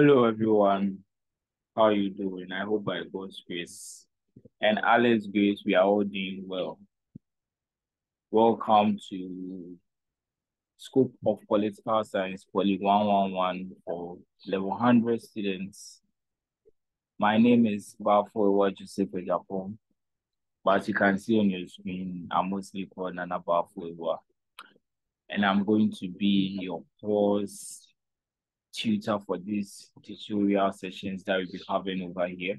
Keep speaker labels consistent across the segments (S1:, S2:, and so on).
S1: Hello everyone, how are you doing? I hope by God's grace and Allah's grace we are all doing well. Welcome to Scope of Political Science POLI 111 for level 100 students. My name is Bafo Joseph Japan, but you can see on your screen I'm mostly called Nana Bafo, and I'm going to be your pause tutor for these tutorial sessions that we'll be having over here.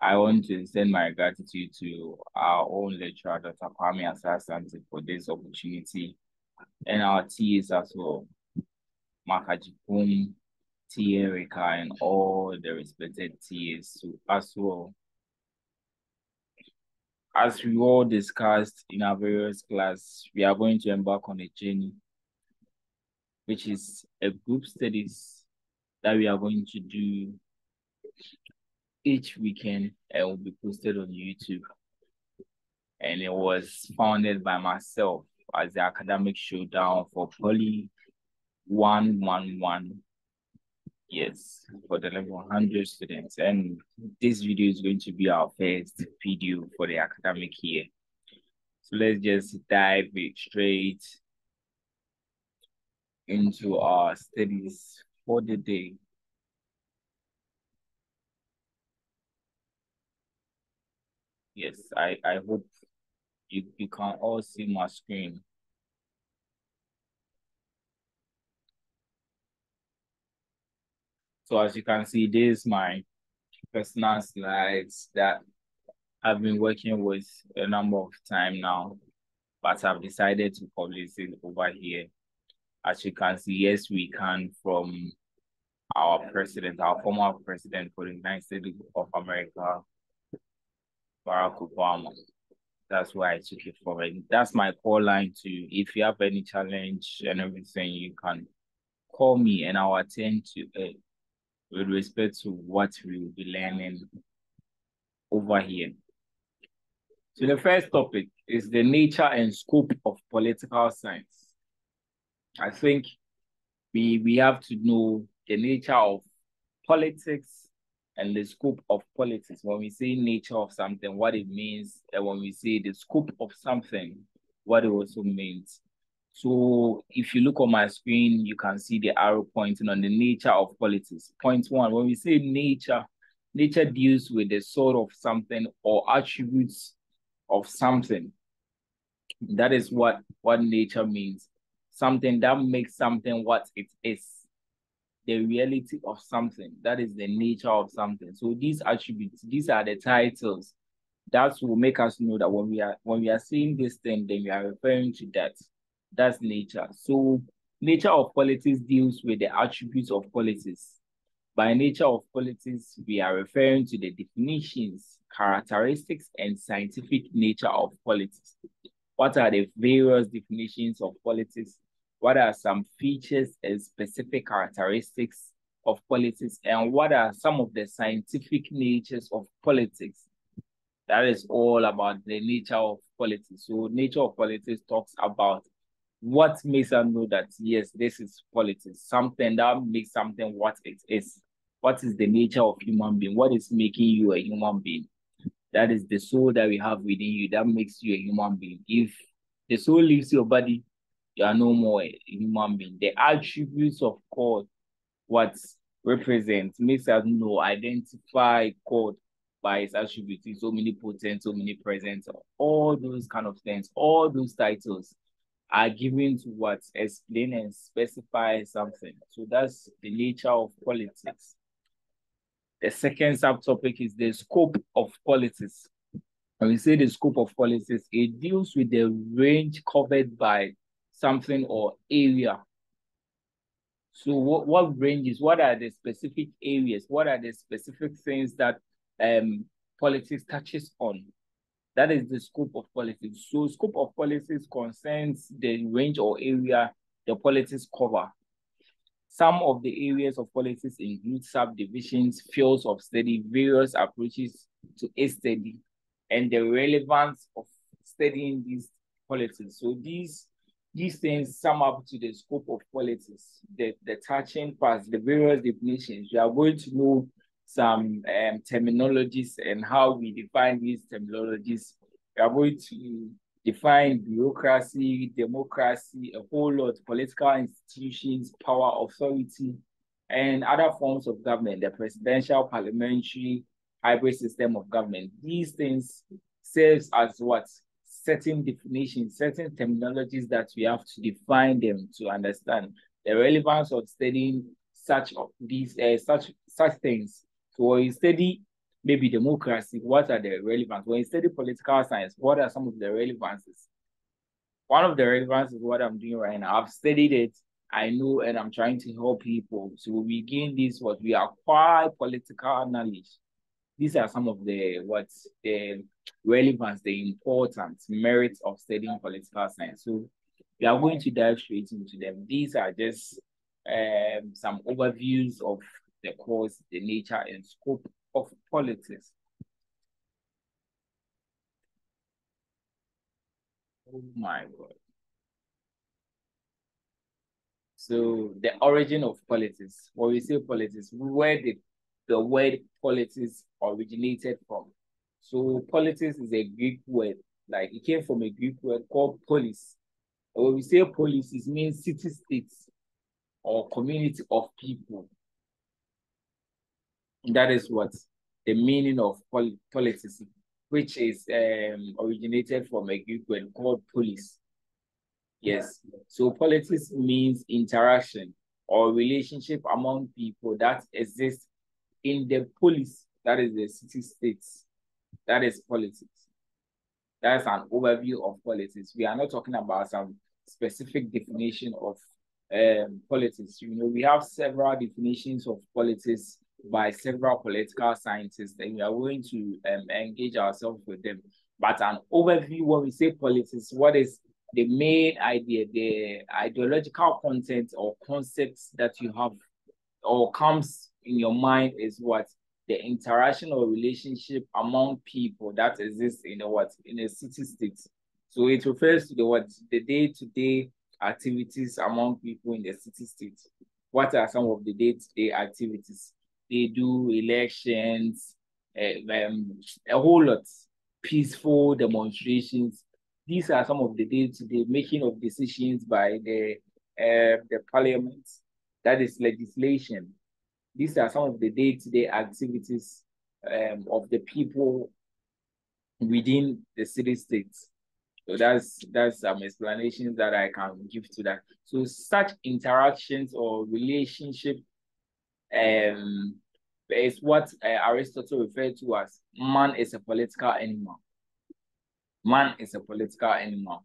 S1: I want to extend my gratitude to our own lecturer, Dr. Kwame Asasante, for this opportunity, and our TAs as well, Makajipum, T. Erica, and all the respected TAs as well. As we all discussed in our various classes, we are going to embark on a journey, which is a group studies that we are going to do each weekend and will be posted on YouTube. And it was founded by myself as the academic showdown for POLI 111. Yes, for the level 100 students. And this video is going to be our first video for the academic year. So let's just dive straight into our studies for the day. Yes, I hope you can all see my screen. So as you can see, this is my personal slides that I've been working with a number of time now, but I've decided to publish it over here. As you can see, yes, we can from our president, our former president for the United States of America, Barack Obama. That's where I took it from. And that's my call line too. If you have any challenge and everything, you can call me and I'll attend to it with respect to what we will be learning over here. So the first topic is the nature and scope of political science. I think we have to know the nature of politics and the scope of politics. When we say nature of something, what it means, and when we say the scope of something, what it also means. So if you look on my screen, you can see the arrow pointing on the nature of politics. Point one, when we say nature, nature deals with the sort of something or attributes of something. That is what nature means. Something that makes something what it is. The reality of something. That is the nature of something. So these attributes, these are the titles that will make us know that when we are seeing this thing, then we are referring to that. That's nature. So nature of politics deals with the attributes of politics. By nature of politics, we are referring to the definitions, characteristics, and scientific nature of politics. What are the various definitions of politics? What are some features and specific characteristics of politics? And what are some of the scientific natures of politics? That is all about the nature of politics. So nature of politics talks about what makes us know that, yes, this is politics, something that makes something what it is. What is the nature of human being? What is making you a human being? That is the soul that we have within you that makes you a human being. If the soul leaves your body, you are no more a human being. The attributes of God, what represents, makes us know, identify God by his attributes. He's omnipotent, omnipresent, all those kind of things, all those titles are given to what explain and specify something. So that's the nature of politics. The second subtopic is the scope of politics. When we say the scope of politics, it deals with the range covered by something or area. So what ranges, what are the specific areas, what are the specific things that politics touches on? That is the scope of politics. So scope of politics concerns the range or area the politics cover. Some of the areas of politics include subdivisions, fields of study, various approaches to a study, and the relevance of studying these politics. So these These things sum up to the scope of politics, the touching parts, the various definitions. You are going to know some terminologies and how we define these terminologies. We are going to define bureaucracy, democracy, a whole lot, political institutions, power, authority, and other forms of government, the presidential, parliamentary, hybrid system of government. These things serves as what? Certain definitions, certain terminologies that we have to define them to understand the relevance of studying such things. So when you study maybe democracy, what are the relevance? When you study political science, what are some of the relevances? One of the relevances is what I'm doing right now. I've studied it, I know, and I'm trying to help people. So we gain this, what we acquire political knowledge. These are some of the relevance, the importance, merits of studying political science. So we are going to dive straight into them. These are just some overviews of the course, the nature and scope of politics. Oh my God. So the origin of politics, when we say politics, where did the word politics originated from? So politics is a Greek word, like it came from a Greek word called polis. And when we say polis, it means city-states or community of people. That is what the meaning of politics, which is originated from a Greek word called polis. Yes. So politics means interaction or relationship among people that exists in the polis, that is the city states. That is politics. That's an overview of politics. We are not talking about some specific definition of politics. You know, we have several definitions of politics by several political scientists, and we are going to engage ourselves with them. But an overview, when we say politics, what is the main idea, the ideological content or concepts that you have or comes in your mind is what? The interaction or relationship among people that exists in a city state. So it refers to the day-to-day activities among people in the city state. What are some of the day-to-day activities? They do elections, a whole lot, peaceful demonstrations. These are some of the day-to-day making of decisions by the parliament. That is legislation. These are some of the day-to-day activities of the people within the city states. So that's some explanations that I can give to that. So such interactions or relationship is what Aristotle referred to as man is a political animal. Man is a political animal.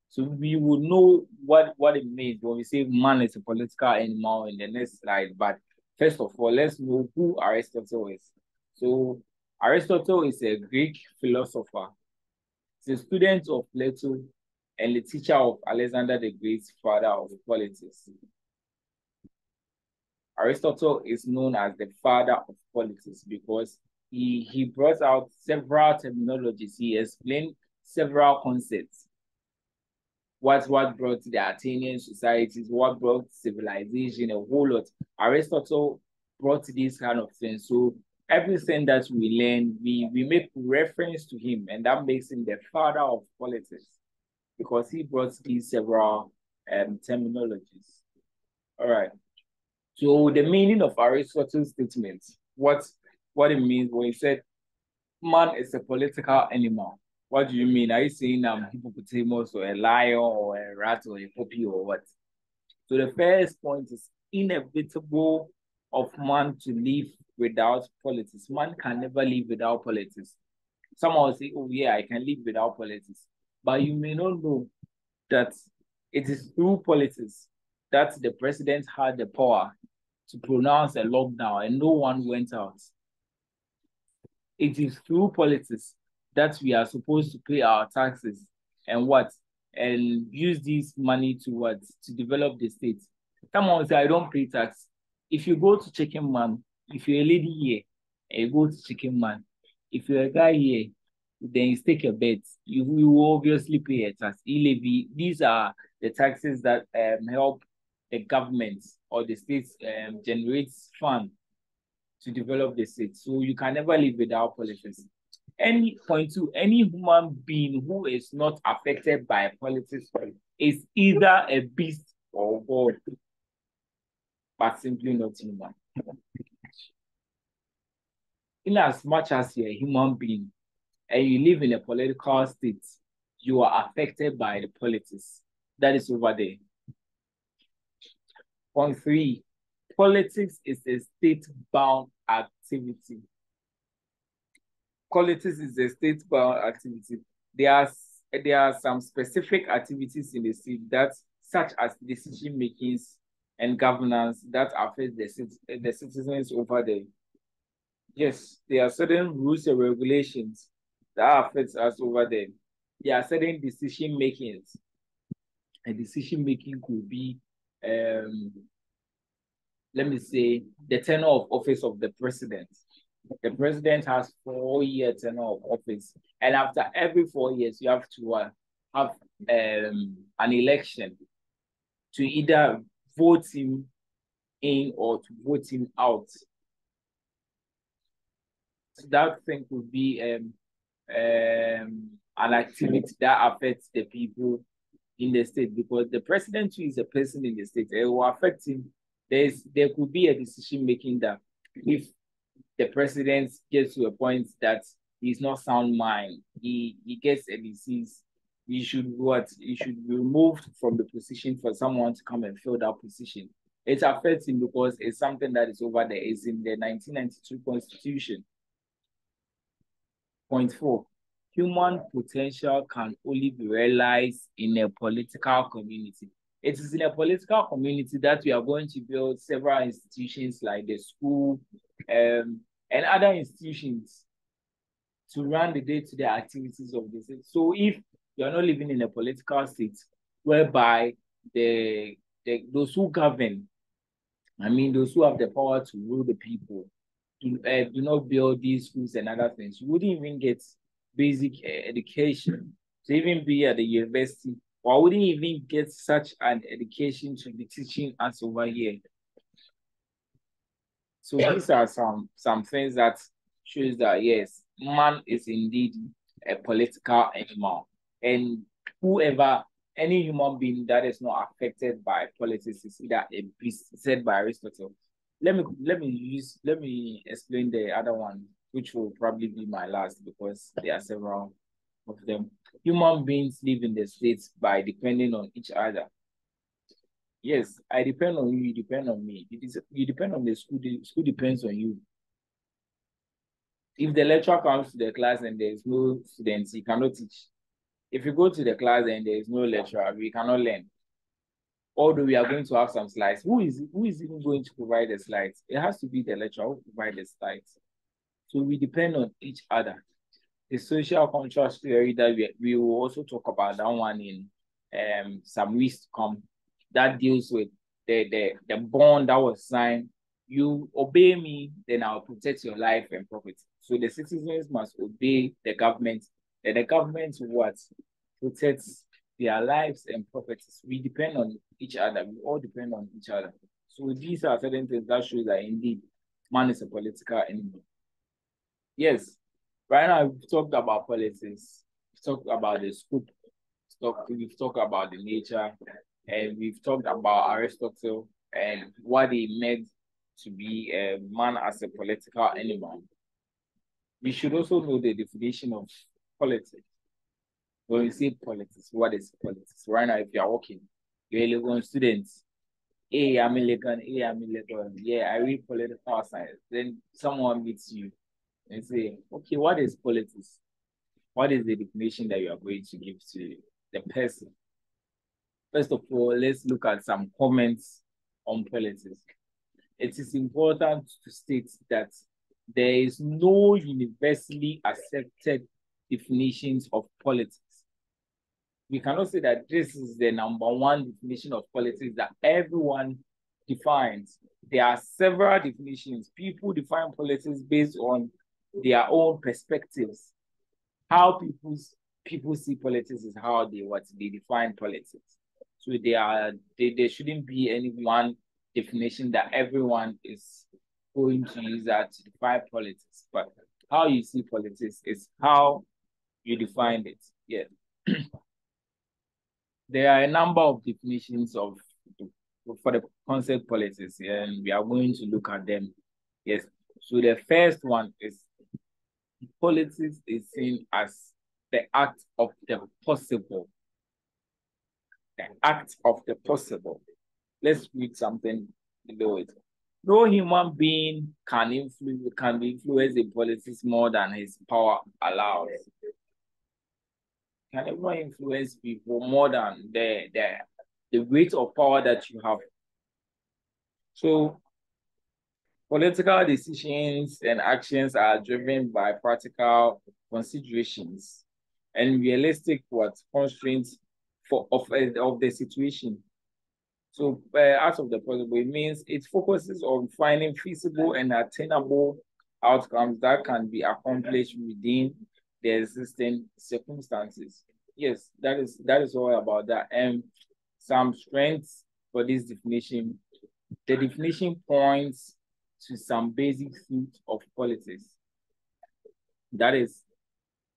S1: So we will know what it means when we say man is a political animal in the next slide. But first of all, let's know who Aristotle is. So Aristotle is a Greek philosopher. He's a student of Plato and the teacher of Alexander the Great, father of politics. Aristotle is known as the father of politics because he brought out several terminologies. He explained several concepts. What brought the Athenian societies, what brought civilization, a whole lot. Aristotle brought these kind of things. So everything that we learn, we make reference to him, and that makes him the father of politics because he brought these several terminologies. All right. So the meaning of Aristotle's statement, what it means when he said man is a political animal. What do you mean? Are you saying hippopotamus or a lion or a rat or a puppy or what? So the first point is inevitable of man to live without politics. Man can never live without politics. Someone will say, oh yeah, I can live without politics. But you may not know that it is through politics that the president had the power to pronounce a lockdown and no one went out. It is through politics that we are supposed to pay our taxes and and use this money to develop the state. Someone say I don't pay tax. If you go to Chicken Man, if you're a lady here and you go to Chicken Man, if you're a guy here, then you take a bet. You will obviously pay a tax. These are the taxes that help the government or the states generates fund to develop the state. So you can never live without politics. Any human being who is not affected by politics is either a beast or God, but simply not human. In as much as you're a human being and you live in a political state, you are affected by the politics that is over there. Point 3, politics is a state-bound activity. Politics is a state-bound activity. There are some specific activities in the state that, such as decision makings and governance, that affect the citizens over there. Yes, there are certain rules and regulations that affect us over there. There are certain decision makings. A decision making could be, let me say, the tenure of office of the president. The president has 4-year tenure of office, and after every 4 years, you have to have an election to either vote him in or to vote him out. So that thing could be an activity that affects the people in the state, because the president is a person in the state. It will affect him. There could be a decision making that if the president gets to a point that he's not sound mind, he gets a disease, he should be removed from the position for someone to come and fill that position. It affects him because it's something that is over there. It's in the 1992 Constitution. Point 4, human potential can only be realized in a political community. It is in a political community that we are going to build several institutions like the school and other institutions to run the day-to-day activities of the state. So if you are not living in a political state whereby those who govern, those who have the power to rule the people, do not build these schools and other things, you wouldn't even get basic education to even be at the university, or I wouldn't even get such an education to be teaching us over here. So these are some things that shows that yes, man is indeed a political animal, and any human being that is not affected by politics is either a beast, said by Aristotle. Let me explain the other one, which will probably be my last because there are several of them. Human beings live in the states by depending on each other. Yes, I depend on you, you depend on me. You depend on the school depends on you. If the lecturer comes to the class and there is no students, he cannot teach. If you go to the class and there is no lecturer, we cannot learn. Although we are going to have some slides. Who is even going to provide the slides? It has to be the lecturer who provides the slides. So we depend on each other. The social contrast theory that we will also talk about that one in some weeks to come, that deals with the bond that was signed. You obey me, then I'll protect your life and property. So the citizens must obey the government, and the government what protects their lives and properties. We depend on each other. We all depend on each other. So these are certain things that show that indeed man is a political animal. Yes, right now we've talked about politics, we've talked about the scope, we've talked about the nature, and we've talked about Aristotle and what he meant to be a man as a political animal. We should also know the definition of politics. When we say politics, what is politics? Right now, if you're working, you're a Legon student. Hey, I'm a Legon. Hey, I'm a Legon. Yeah, I read political science. Then someone meets you and say, okay, what is politics? What is the definition that you are going to give to the person? First of all, let's look at some comments on politics. It is important to state that there is no universally accepted definitions of politics. We cannot say that this is the #1 definition of politics that everyone defines. There are several definitions. People define politics based on their own perspectives. How people see politics is how they define politics. So there shouldn't be any one definition that everyone is going to use that to define politics. But how you see politics is how you define it. Yeah. There are a number of definitions for the concept politics, yeah, and we are going to look at them. Yes. So the first one is politics is seen as the act of the possible. The act of the possible. Let's read something below it. No human being can be influenced in politics more than his power allows. Can ever influence people more than the weight of power that you have. So political decisions and actions are driven by practical considerations and realistic constraints of the situation. So out of the possible, it means it focuses on finding feasible and attainable outcomes that can be accomplished within the existing circumstances. Yes, that is all about that. And some strengths for this definition. The definition points to some basic truths of politics. That is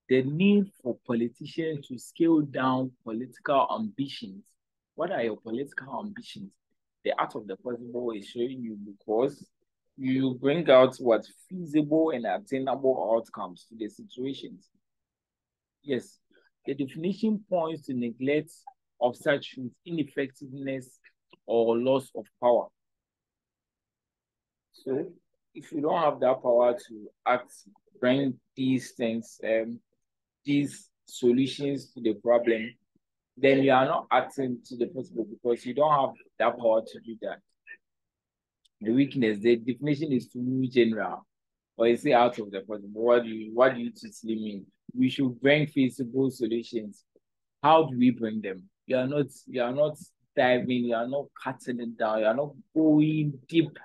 S1: the need for politicians to scale down political ambitions. What are your political ambitions? The art of the possible is showing you because you bring out what feasible and attainable outcomes to the situations. Yes, the definition points to neglect of such truth, ineffectiveness, or loss of power. So if you don't have that power to act, bring these things, these solutions to the problem, then you are not acting to the possible because you don't have that power to do that. The weakness, the definition is too general, or is it out of the possible? What do you totally mean? We should bring feasible solutions. How do we bring them? You are not diving, you are not cutting it down, you are not going deep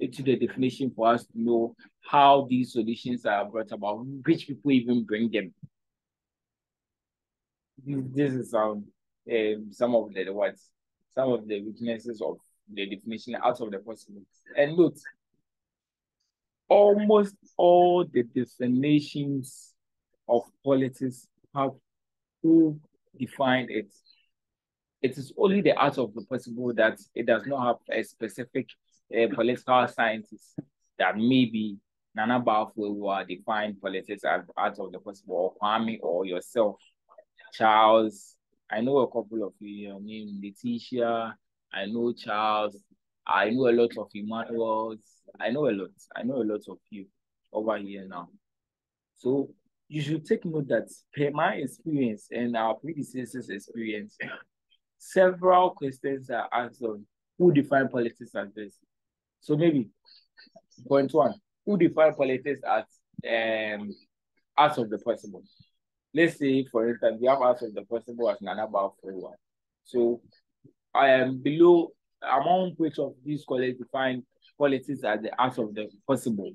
S1: into the definition for us to know how these solutions are brought about, which people even bring them. This is some of the words, some of the weaknesses of the definition out of the possible. And note, almost all the definitions of politics have who defined it. It is only the art of the possible that it does not have a specific political scientist that maybe Nana Balfour will define politics as art of the possible, or Kwame, or yourself, Charles. I know a couple of you, named Letitia. I know Charles. I know a lot of Emmanuels. I know a lot. I know a lot of you over here now. So you should take note that per my experience and our predecessors' experience, several questions are asked on who define politics as this. So maybe point one, who define politics as art of the possible? Let's say, for instance, we have art of the possible as Nana Balfour. So I am below among which of these scholars define politics as the art of the possible?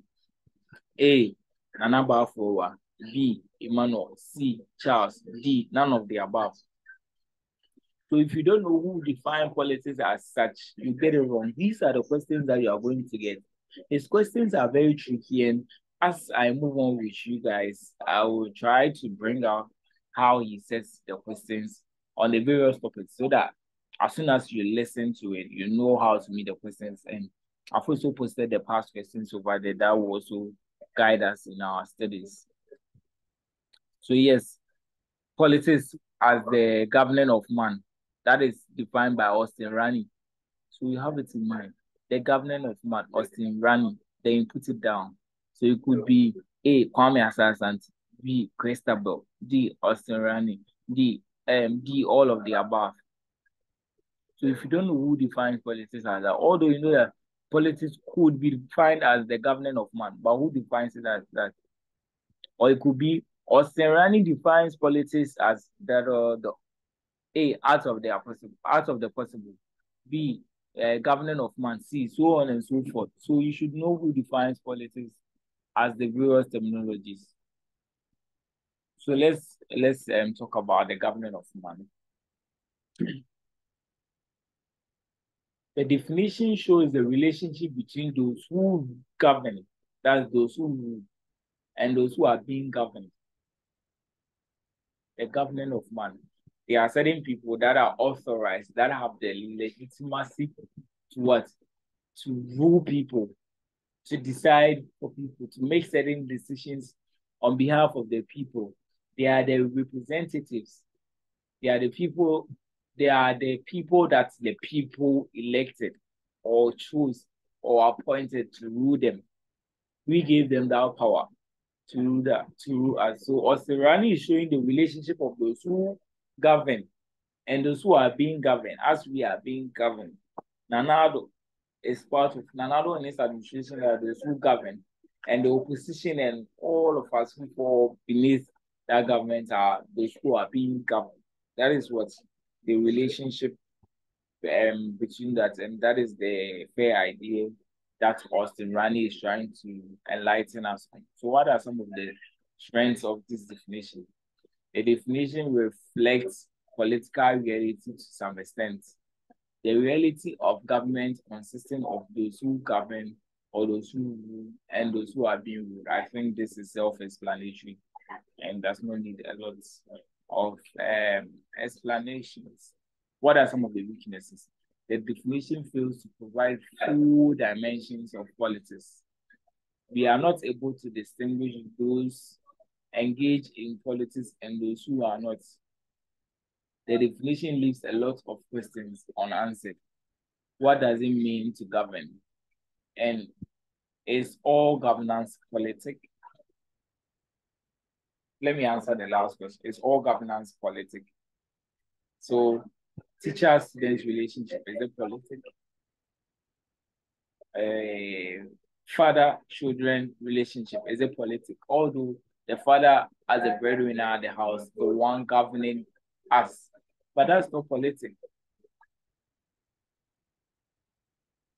S1: A, Nana Balfour. B, Emmanuel. C, Charles. D, none of the above. So if you don't know who define politics as such, you get it wrong. These are the questions that you are going to get. These questions are very tricky, and as I move on with you guys, I will try to bring out how he sets the questions on the various topics so that as soon as you listen to it, you know how to meet the questions. And I've also posted the past questions over there that will also guide us in our studies. So yes, politics as the governing of man. That is defined by Austin Rani. So you have it in mind. The governing of man, Austin Rani. Then you put it down. So it could be A, Kwame Asasant, B, Christabel, D, Austin Rani, D, all of the above. So if you don't know who defines politics as that, although you know that politics could be defined as the governing of man, but who defines it as that? Or it could be Austin Rani defines politics as that the A, art of the possible. B, governing of man. C, so on and so forth. So you should know who defines politics as the various terminologies. So let's talk about the governing of man. The definition shows the relationship between those who govern, that's those who rule, and those who are being governed. The governing of man. There are certain people that are authorized, that have the legitimacy to what? To rule people, to decide for people, to make certain decisions on behalf of the people. They are the representatives. They are the people, that the people elected or chose or appointed to rule them. We gave them that power to rule us. So Osirani is showing the relationship of those who govern and those who are being governed, as we are being governed. Nanado is part of Nanado and his administration are those who govern, and the opposition and all of us who fall beneath that government are those who are being governed. That is what the relationship between that, and that is the fair idea that Austin Rani is trying to enlighten us on. So, what are some of the strengths of this definition? The definition reflects political reality to some extent. The reality of government consisting of those who govern or those who rule and those who are being ruled. I think this is self-explanatory and does not need a lot of explanations. What are some of the weaknesses? The definition fails to provide full dimensions of politics. We are not able to distinguish those engaged in politics and those who are not. The definition leaves a lot of questions unanswered. What does it mean to govern? And is all governance politic? Let me answer the last question. Is all governance politic? So teacher-student relationship, is it politic? Father-children relationship, is it politic? Although the father as a breadwinner at the house, the one governing us, but that's not politic.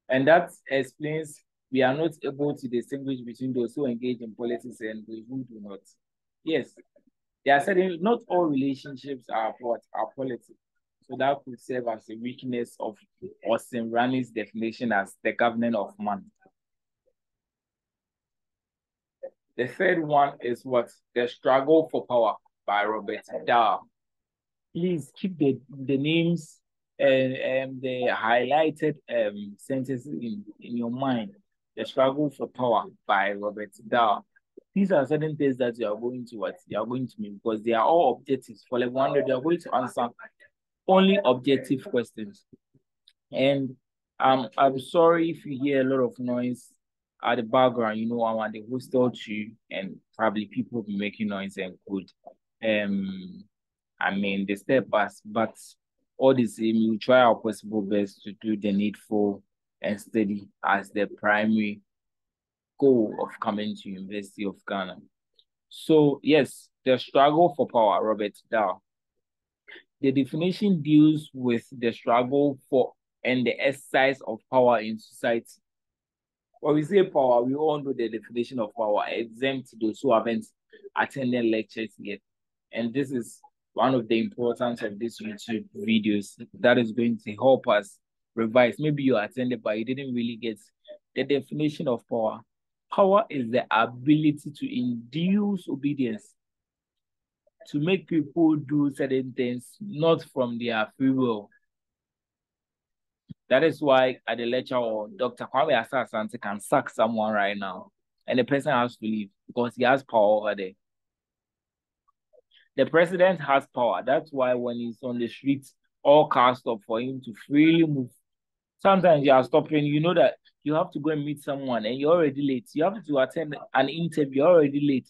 S1: And that explains we are not able to distinguish between those who engage in politics and those who do not. Yes, there are certain, not all relationships are politics. So that could serve as a weakness of Austin Rani's definition as the governing of man. The third one is what? The Struggle for Power by Robert Dahl. Please keep the names and the highlighted sentences in your mind. The Struggle for Power by Robert Dahl. These are certain things that you are going to meet because they are all objectives. For level 100, you are going to answer only objective questions. And I'm sorry if you hear a lot of noise at the background. I'm at the hostel too, and probably people will be making noise and could disturb us, but all the same, we try our possible best to do the needful and study as the primary goal of coming to University of Ghana. So yes, the struggle for power, Robert Dahl. The definition deals with the struggle for and the exercise of power in society. When we say power, we all know the definition of power, exempt those who haven't attended lectures yet. And this is one of the importance of these YouTube videos that is going to help us revise. Maybe you attended, but you didn't really get the definition of power. Power is the ability to induce obedience, to make people do certain things, not from their free will. That is why at the lecture, or Dr. Kwame Asante can sack someone right now, and the person has to leave because he has power over there. The president has power. That's why when he's on the streets, all cars stop for him to freely move. Sometimes you are stopping, you know that you have to go and meet someone and you're already late. You have to attend an interview, you're already late.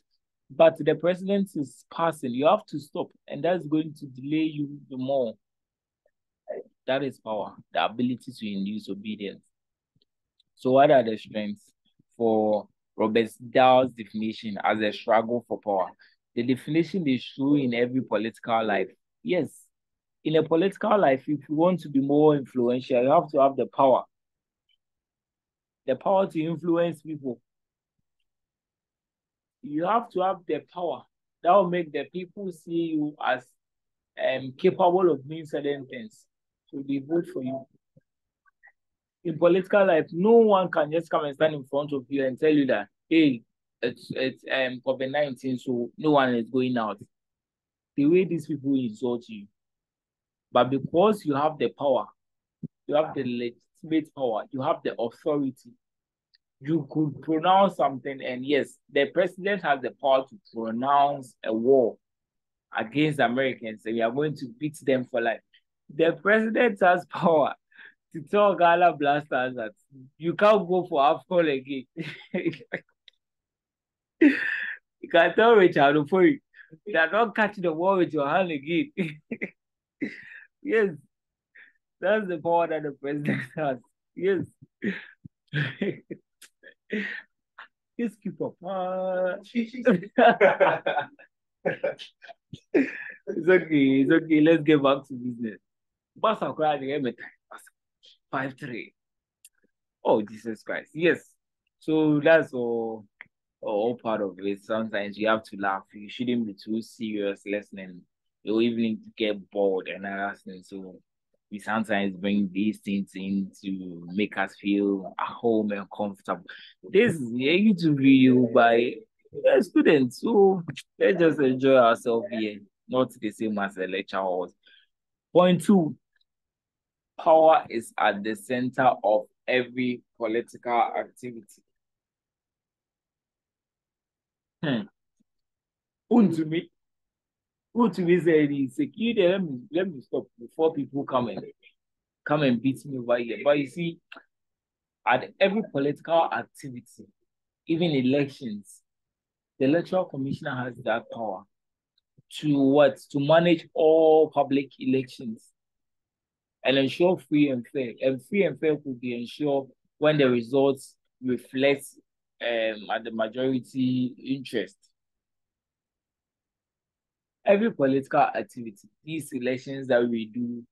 S1: But the president is passing, you have to stop, and that's going to delay you the more. That is power, the ability to induce obedience. So what are the strengths for Robert Dahl's definition as a struggle for power? The definition is true in every political life. Yes, in a political life, if you want to be more influential, you have to have the power to influence people. You have to have the power that will make the people see you as capable of doing certain things. So they vote for you. In political life, no one can just come and stand in front of you and tell you that, hey, it's COVID-19, so no one is going out. The way these people insult you, but because you have the power, you have the legitimate power, you have the authority, you could pronounce something, and yes, the president has the power to pronounce a war against Americans, and we are going to beat them for life. The president has power to tell Ghana Blasters that you can't go for AFCON again. You can tell Richard Ofori that don't catch the ball with your hand again. Yes, that's the power that the president has. Yes. Just keep up. It's okay. It's okay. Let's get back to business. Basa crying every time. 5-3. Oh, Jesus Christ. Yes. So that's all part of it. Sometimes you have to laugh. You shouldn't be too serious listening. You'll even get bored and everything. So we sometimes bring these things in to make us feel at home and comfortable. This is a YouTube video by a student. So let's just enjoy ourselves here. Not the same as the lecture halls. Point two, power is at the center of every political activity. To me, say the security. Let me stop before people come and beat me over here. But you see, at every political activity, even elections, the electoral commissioner has that power to manage all public elections and ensure free and fair. And free and fair could be ensured when the results reflect at the majority interest. Every political activity, these elections that we do,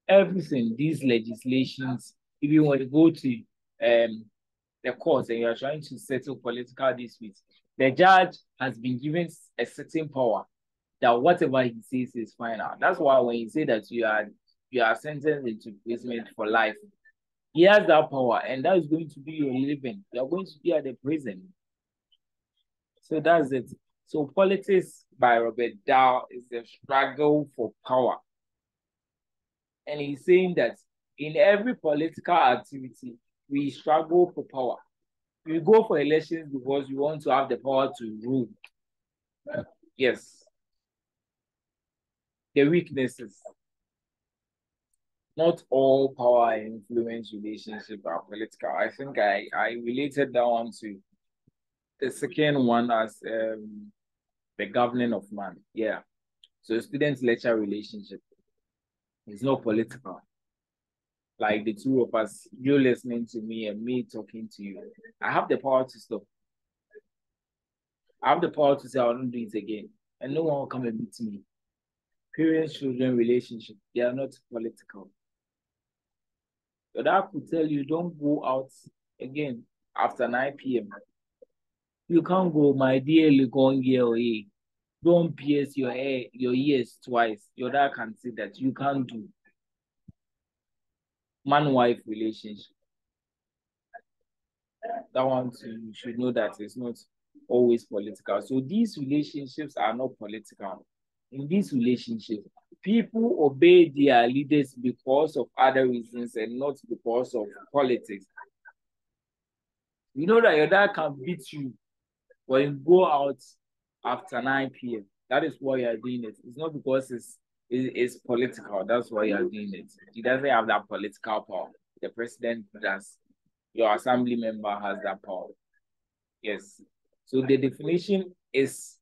S1: everything, these legislations, even when you go to the courts and you are trying to settle political disputes, the judge has been given a certain power that whatever he says is final. That's why when you say that you are sentenced into imprisonment for life, he has that power, and that is going to be your living. You are going to be at the prison. So that's it. So Politics by Robert Dow is a struggle for power. And he's saying that in every political activity, we struggle for power. We go for elections because we want to have the power to rule. Yes. The weaknesses. Not all power and influence relationships are political. I think I related that one to the second one as the governing of man. Yeah. So student-lecturer relationship is not political. Like the two of us, you listening to me and me talking to you. I have the power to stop. I have the power to say I won't do it again. And no one will come and beat me. Parents-children relationship, they are not political. But I could tell you don't go out again after 9 p.m. You can't go, my dear Ligongie. Don't pierce your ears twice. Your dad can say that you can't do. Man-wife relationship. That one too, you should know that it's not always political. So these relationships are not political. In these relationships, people obey their leaders because of other reasons and not because of politics. You know that your dad can beat you when you go out after 9 p.m. That is why you are doing it. It's not because it's political. That's why you are doing it. He doesn't have that political power. The president does. Your assembly member has that power. Yes. So the definition is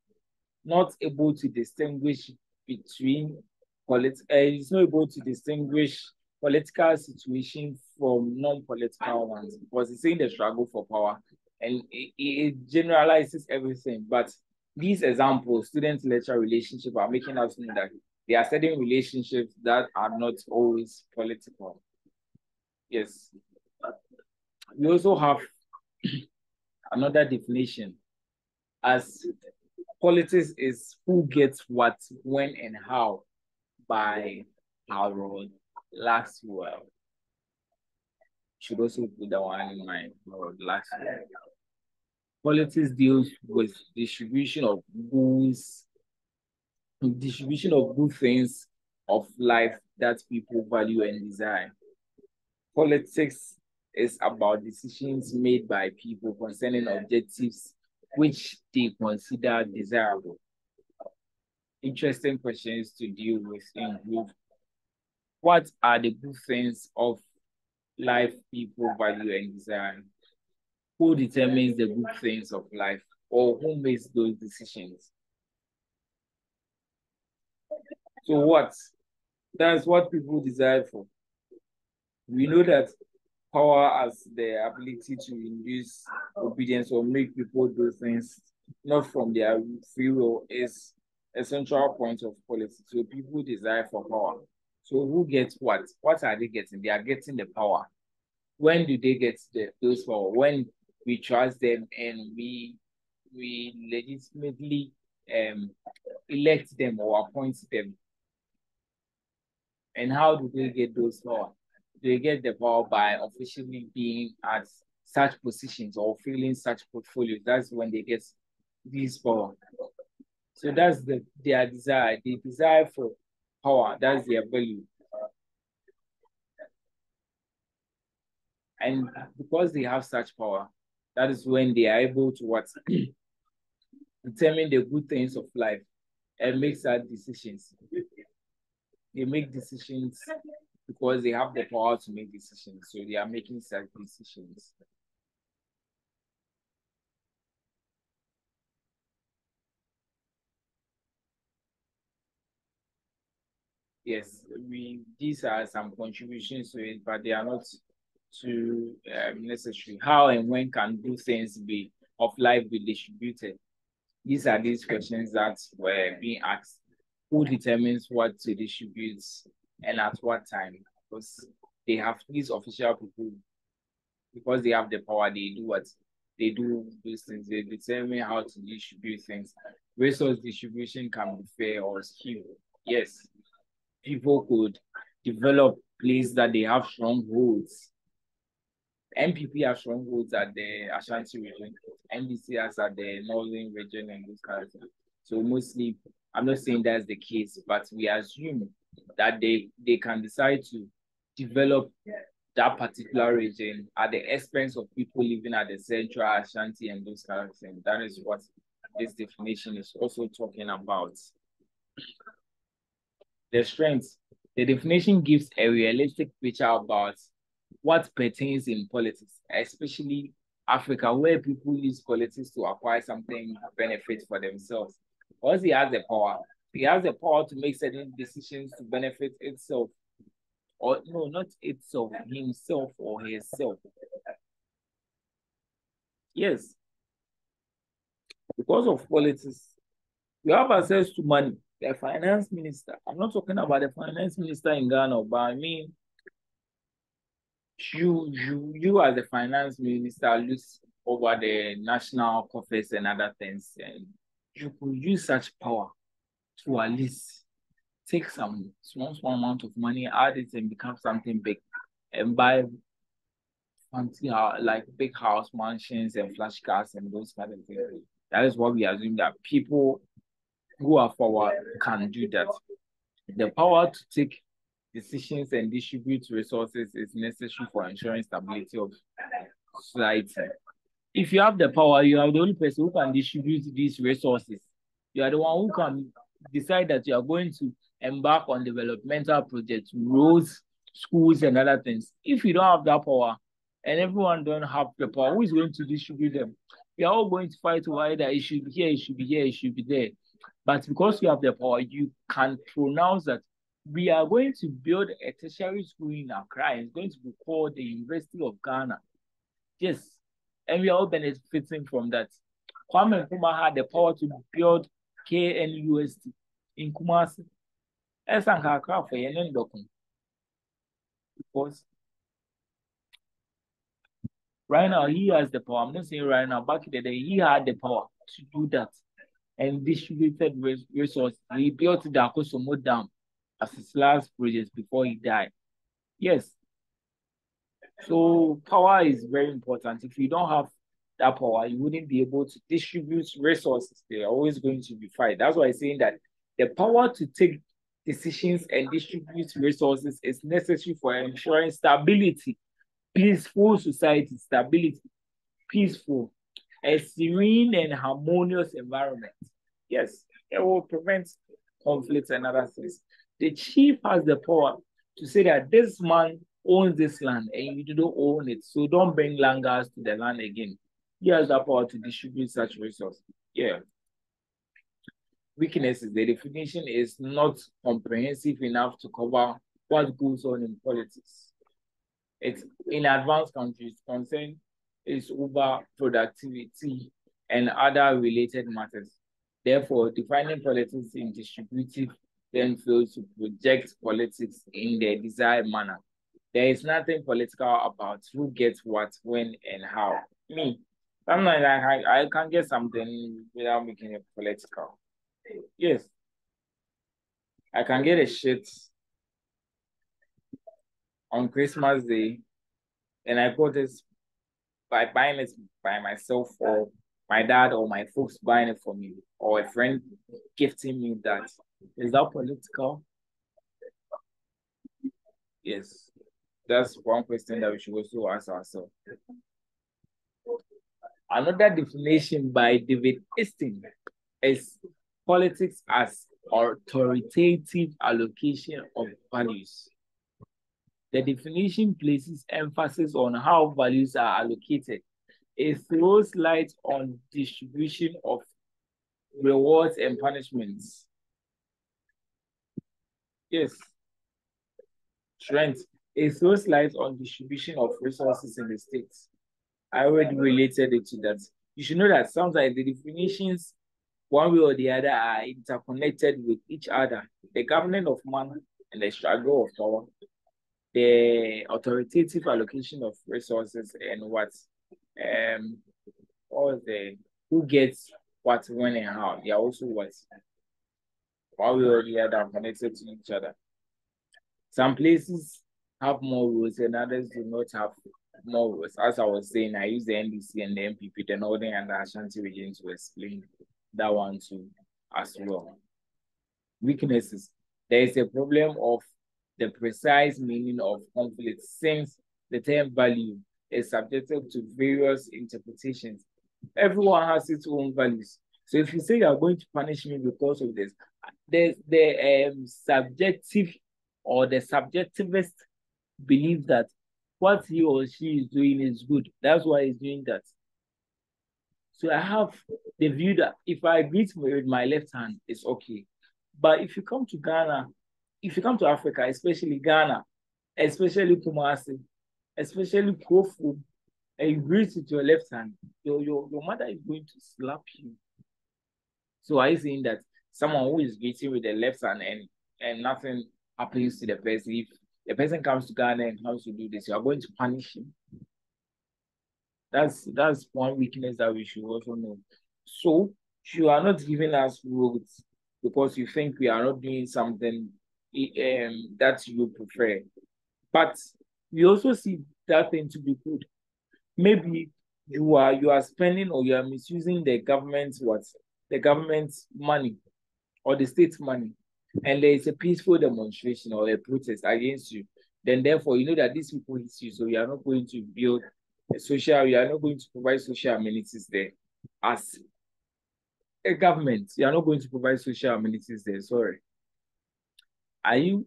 S1: not able to distinguish between it's not able to distinguish political situations from non-political ones because it's saying the struggle for power and it generalizes everything. But these examples, student-lecturer relationship, are making us know that there are certain relationships that are not always political. Yes. We also have another definition as politics is who gets what, when, and how by Harold Laxwell. should also put that one in mind for last year. Politics deals with distribution of good things of life that people value and desire. Politics is about decisions made by people concerning objectives which they consider desirable. Interesting questions to deal with include: what are the good things of life people value and desire? Who determines the good things of life, or who makes those decisions? So what? That's what people desire for. We know that power has the ability to induce obedience or make people do things not from their free will is a central point of politics. So people desire for power. So who gets what? What are they getting? They are getting the power. When do they get those power? When we trust them and we legitimately elect them or appoint them. And how do they get those power? They get the power by officially being at such positions or filling such portfolios. That's when they get this power. So that's their desire. They desire for power. That's their value. And because they have such power, that is when they are able to what? Determine the good things of life and make such decisions. They make decisions because they have the power to make decisions. So they are making such decisions. Yes, these are some contributions to it, but they are not too necessary. How and when can good things of life be distributed? These are these questions that were being asked. Who determines what to distribute and at what time? Because they have these official people, because they have the power, they do what? They do these things. They determine how to distribute things. Resource distribution can be fair or skewed. Yes, people could develop places that they have strongholds. NPP has strongholds at the Ashanti region, NDC has at the northern region and those kind of things. So mostly, I'm not saying that's the case, but we assume that they can decide to develop that particular region at the expense of people living at the central Ashanti and those kind of things. That is what this definition is also talking about. The strengths. The definition gives a realistic picture about what pertains in politics, especially Africa, where people use politics to acquire something benefit for themselves. Once he has the power to make certain decisions to benefit itself, or no, not itself, himself or herself. Yes, because of politics, you have access to money. The finance minister, I'm not talking about the finance minister in Ghana, but I mean, you as the finance minister lose over the national coffers and other things, and you could use such power to at least take some small amount of money, add it, and become something big, and buy fancy like big house mansions and flash cars and those kind of things. That is what we assume that people who are forward can do that. The power to take decisions and distribute resources is necessary for ensuring stability of society. If you have the power, you are the only person who can distribute these resources. You are the one who can decide that you are going to embark on developmental projects, roads, schools, and other things. If you don't have that power and everyone don't have the power, who is going to distribute them? We are all going to fight over either it should be here, it should be here, it should be there. But because you have the power, you can pronounce that we are going to build a tertiary school in Accra. It's going to be called the University of Ghana. Yes, and we are all benefiting from that. Kwame Nkrumah had the power to build KNUST in Kumasi. Because right now he has the power. I'm not saying right now, back in the day, he had the power to do that and distributed resources. He built the Akosomo Dam as his last project before he died. Yes. So power is very important. If you don't have that power, you wouldn't be able to distribute resources. They are always going to be fight. That's why I'm saying that the power to take decisions and distribute resources is necessary for ensuring stability, peaceful society, stability, peaceful, a serene and harmonious environment. Yes, it will prevent conflicts and other things. The chief has the power to say that this man owns this land and you don't own it, so don't bring langars to the land again. He has the power to distribute such resources. Yeah. Weaknesses. The definition is not comprehensive enough to cover what goes on in politics. It's in advanced countries, concern is over productivity and other related matters. Therefore, defining politics in distributive then fails to project politics in the desired manner. There is nothing political about who gets what, when, and how. Me, sometimes I can get something without making it political. Yes, I can get a shit on Christmas Day, and I put this by buying it by myself, or my dad or my folks buying it for me, or a friend gifting me that. Is that political? Yes. That's one question that we should also ask ourselves. Another definition by David Easton is politics as authoritative allocation of values. The definition places emphasis on how values are allocated. It throws light on distribution of rewards and punishments. Yes. Trent, it throws light on distribution of resources in the states. I already related it to that. You should know that sometimes the definitions, one way or the other, are interconnected with each other. The government of man and the struggle of power, the authoritative allocation of resources, and all the who gets what, when, and how. They are also what one way or the other are connected to each other. Some places have more rules and others do not have more rules. As I was saying, I use the NDC and the MPP, the Northern and the Ashanti region, to explain that one too as well. Weaknesses. There is a problem of the precise meaning of conflict, since the term value is subjected to various interpretations. Everyone has its own values. So if you say you are going to punish me because of this, there's the subjective or the subjectivist believe that what he or she is doing is good. That's why he's doing that. So I have the view that if I greet with my left hand, it's okay. But if you come to Ghana, if you come to Africa, especially Ghana, especially Kumasi, especially Kofu, and you greet with your left hand, your mother is going to slap you. So are you saying that someone who is greeting with the left hand and nothing happens to the person, if the person comes to Ghana and comes to do this, you are going to punish him? That's one weakness that we should also know. So you are not giving us rules because you think we are not doing something that you prefer. But we also see that thing to be good. Maybe you are spending or you are misusing the government's money or the state's money, and there is a peaceful demonstration or a protest against you, then therefore you know that these people hate you, so you are not going to build you are not going to provide social amenities there. As a government, you are not going to provide social amenities there. Sorry. Are you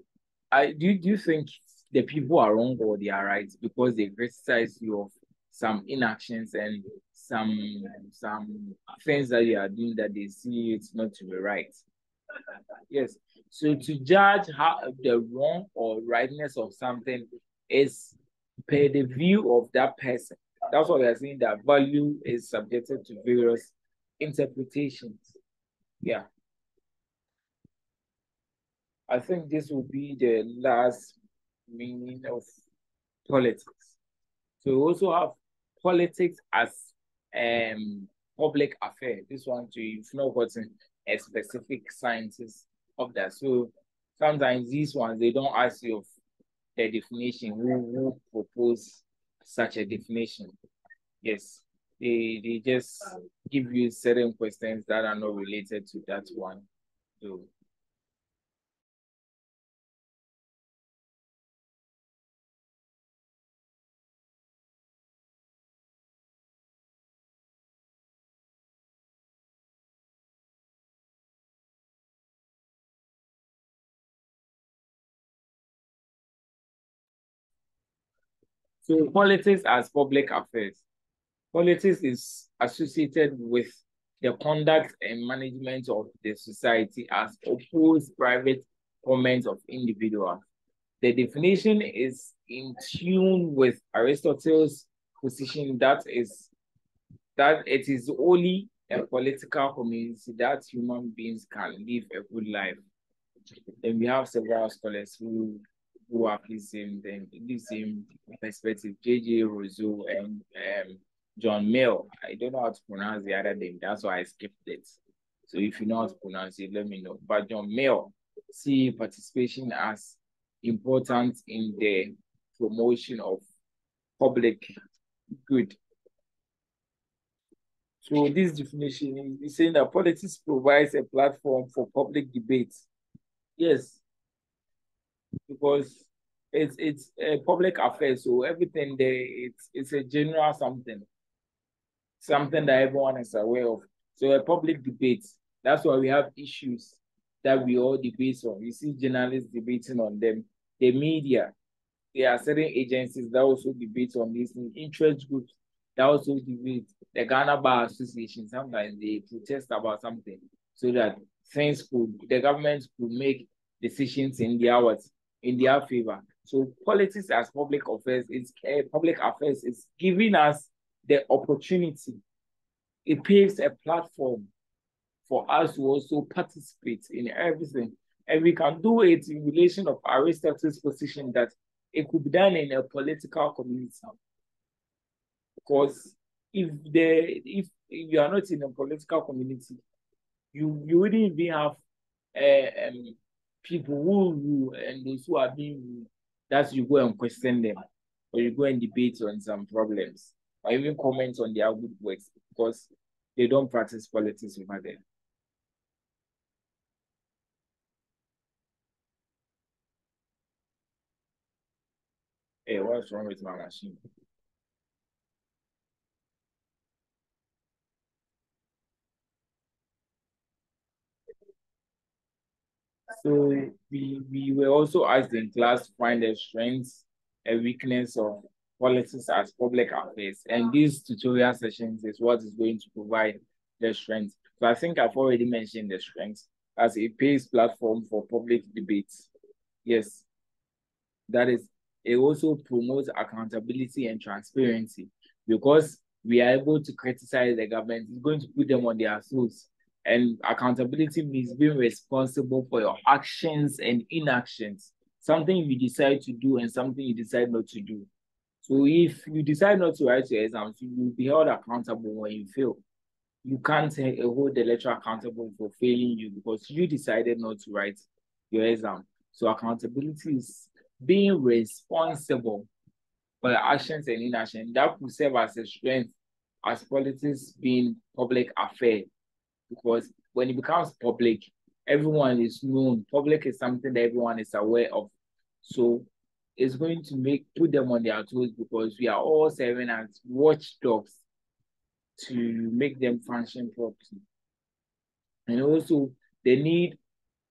S1: do you think the people are wrong or they are right because they criticize you of some inactions and some things that you are doing that they see it's not to be right? Yes. So to judge how the wrong or rightness of something is per the view of that person. That's what we are saying, that value is subjected to various interpretations. Yeah. I think this will be the last meaning of politics. So we also have politics as public affair. This one too, you've not gotten a specific scientist of that. So sometimes these ones they don't ask you of the definition who proposed such a definition. Yes, they just give you certain questions that are not related to that one. So so politics as public affairs. Politics is associated with the conduct and management of the society as opposed private comments of individuals. The definition is in tune with Aristotle's position that it is only a political community that human beings can live a good life. Then we have several scholars who have the same perspective. J.J. Rousseau and John Mill. I don't know how to pronounce the other name. That's why I skipped it. So if you know how to pronounce it, let me know. But John Mill see participation as important in the promotion of public good. So this definition is saying that politics provides a platform for public debate. Yes, because it's a public affair, so everything there it's a general something that everyone is aware of. So a public debate. That's why we have issues that we all debate on. You see journalists debating on them, the media, there are certain agencies that also debate on these things, interest groups that also debate. The Ghana Bar Association, sometimes they protest about something so that the government could make decisions in their favor. So politics as public affairs is giving us the opportunity. It paves a platform for us to also participate in everything. And we can do it in relation of Aristotle's position that it could be done in a political community. Because if you are not in a political community, you wouldn't even have people and those who are being rude, that you go and question them, or you go and debate on some problems, or even comment on their good works because they don't practice politics over there. Hey, what's wrong with my machine? So we were also asked in class to find the strengths and weakness of politics as public affairs. And these tutorial sessions is what is going to provide the strength. So I think I've already mentioned the strengths as a pace platform for public debates. Yes, that is, it also promotes accountability and transparency because we are able to criticize the government. It's going to put them on their toes. And accountability means being responsible for your actions and inactions, something you decide to do and something you decide not to do. So if you decide not to write your exams, you will be held accountable when you fail. You can't hold the lecturer accountable for failing you because you decided not to write your exam. So accountability is being responsible for your actions and inaction. That could serve as a strength as politics being public affair because when it becomes public, everyone is known. Public is something that everyone is aware of. So it's going to put them on their toes because we are all serving as watchdogs to make them function properly. And also the need